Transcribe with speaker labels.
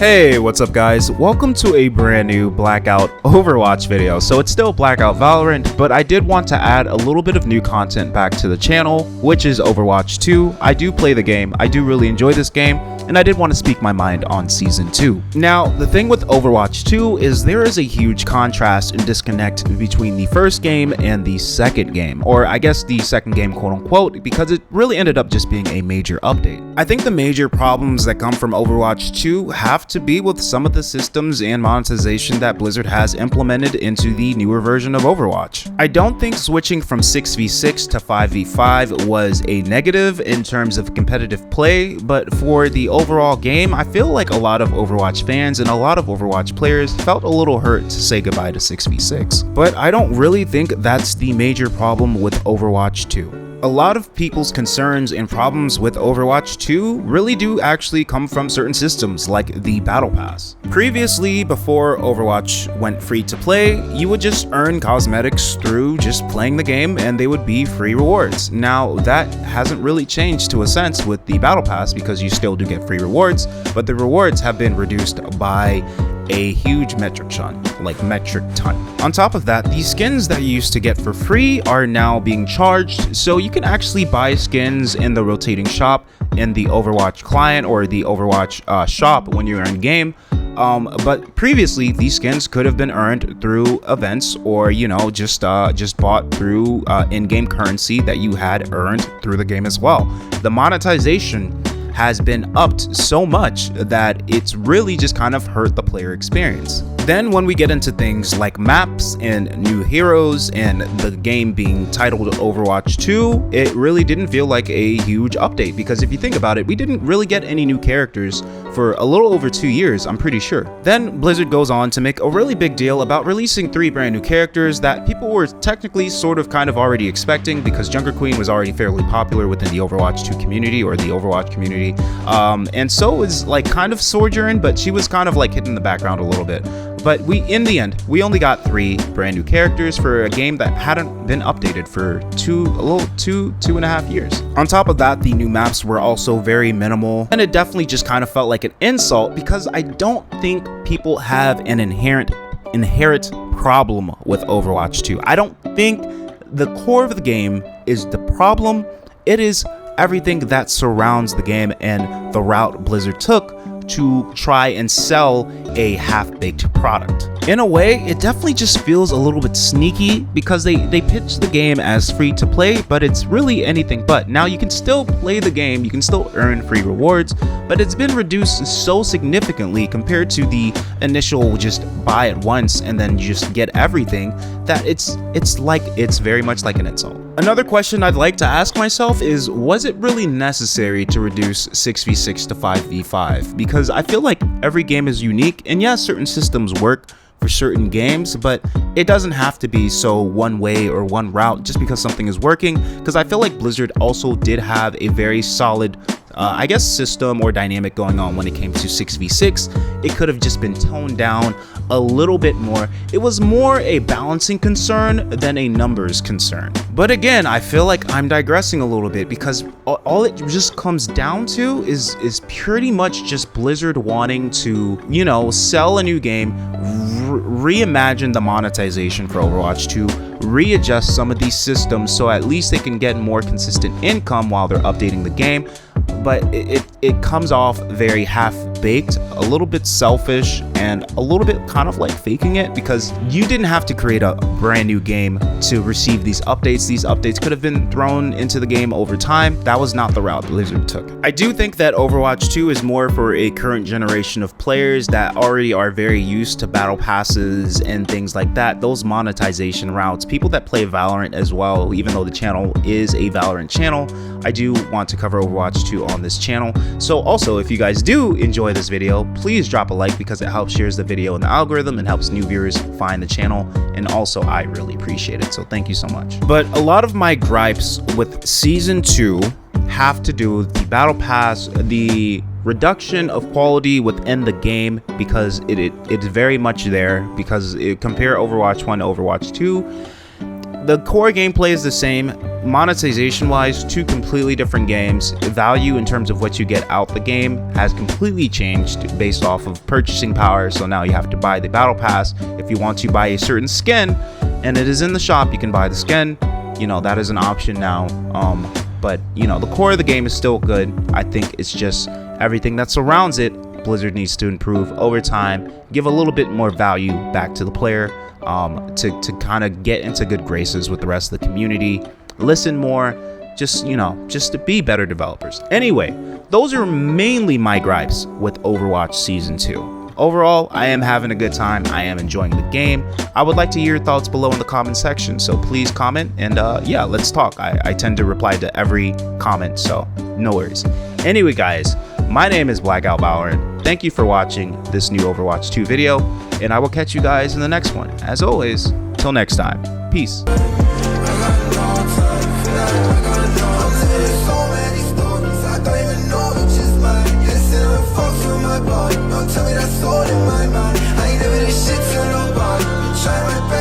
Speaker 1: Hey, what's up guys? Welcome to a brand new Blackout Overwatch video. So it's still Blackout Valorant, but I did want to add a little bit of new content back to the channel, which is Overwatch 2. I do play the game, I do really enjoy this game, and I did want to speak my mind on Season 2. Now, the thing with Overwatch 2 is there is a huge contrast and disconnect between the first game and the second game, or I guess the second game quote unquote, because it really ended up just being a major update. I think the major problems that come from Overwatch 2 have to be with some of the systems and monetization that Blizzard has implemented into the newer version of Overwatch. I don't think switching from 6v6 to 5v5 was a negative in terms of competitive play, but for the overall game, I feel like a lot of Overwatch fans and a lot of Overwatch players felt a little hurt to say goodbye to 6v6. But I don't really think that's the major problem with Overwatch 2. A lot of people's concerns and problems with Overwatch 2 really do actually come from certain systems like the Battle Pass. Previously, before Overwatch went free to play, you would just earn cosmetics through just playing the game and they would be free rewards. Now, that hasn't really changed to a sense with the Battle Pass because you still do get free rewards, but the rewards have been reduced by a huge metric ton. On top of that, the skins that you used to get for free are now being charged, so you can actually buy skins in the rotating shop in the Overwatch client or the Overwatch shop when you're in game. But previously these skins could have been earned through events or just bought through in-game currency that you had earned through the game as well. The monetization has been upped so much that it's really just kind of hurt the player experience. Then when we get into things like maps and new heroes and the game being titled Overwatch 2, it really didn't feel like a huge update because if you think about it, we didn't really get any new characters for a little over 2 years, I'm pretty sure. Then Blizzard goes on to make a really big deal about releasing 3 brand new characters that people were technically kind of already expecting because Junker Queen was already fairly popular within the Overwatch 2 community or the Overwatch community. And so was kind of Sojourn, but she was kind of hitting the background a little bit. But in the end, we only got 3 brand new characters for a game that hadn't been updated for two and a half years. On top of that, the new maps were also very minimal, and it definitely just kind of felt like an insult because I don't think people have an inherent problem with Overwatch 2. I don't think the core of the game is the problem. It is everything that surrounds the game and the route Blizzard took to try and sell a half-baked product. In a way, it definitely just feels a little bit sneaky because they pitch the game as free to play, but it's really anything but. Now you can still play the game, you can still earn free rewards, but it's been reduced so significantly compared to the initial just buy it once and then you just get everything that it's very much like an insult. Another question I'd like to ask myself is, was it really necessary to reduce 6v6 to 5v5? Because I feel like every game is unique, and yes, certain systems work for certain games, but it doesn't have to be so one way or one route just because something is working, because I feel like Blizzard also did have a very solid system or dynamic going on when it came to 6v6. It could have just been toned down a little bit more. It was more a balancing concern than a numbers concern. But again, I feel like I'm digressing a little bit because all it just comes down to is pretty much just Blizzard wanting to, sell a new game, reimagine the monetization for Overwatch 2, readjust some of these systems so at least they can get more consistent income while they're updating the game. But it comes off very half-baked, a little bit selfish, and a little bit kind of like faking it because you didn't have to create a brand new game to receive these updates. These updates could have been thrown into the game over time. That was not the route Blizzard took. I do think that Overwatch 2 is more for a current generation of players that already are very used to battle passes and things like that. Those monetization routes, people that play Valorant as well, even though the channel is a Valorant channel, I do want to cover Overwatch 2 on this channel. So also, if you guys do enjoy this video, please drop a like because it helps shares the video in the algorithm and helps new viewers find the channel, and also I really appreciate it, so thank you so much. But a lot of my gripes with Season 2 have to do with the Battle Pass, the reduction of quality within the game because it's very much there because compare Overwatch 1 to Overwatch 2. The core gameplay is the same. Monetization wise, two completely different games. Value in terms of what you get out the game has completely changed based off of purchasing power. So now you have to buy the battle pass. If you want to buy a certain skin and it is in the shop, you can buy the skin. You know, that is an option now. But you know, the core of the game is still good. I think it's just everything that surrounds it, Blizzard needs to improve over time, give a little bit more value back to the player, to kind of get into good graces with the rest of the community, listen more, just, you know, just to be better developers. Anyway, those are mainly my gripes with Overwatch Season 2. Overall, I am having a good time. I am enjoying the game. I would like to hear your thoughts below in the comment section, so please comment, and yeah, let's talk. I tend to reply to every comment, so no worries. Anyway, guys, my name is Blackout Valorant. Thank you for watching this new Overwatch 2 video, and I will catch you guys in the next one. As always, till next time, peace. Tell me that's all in my mind. I ain't never this shit to nobody. Try my best.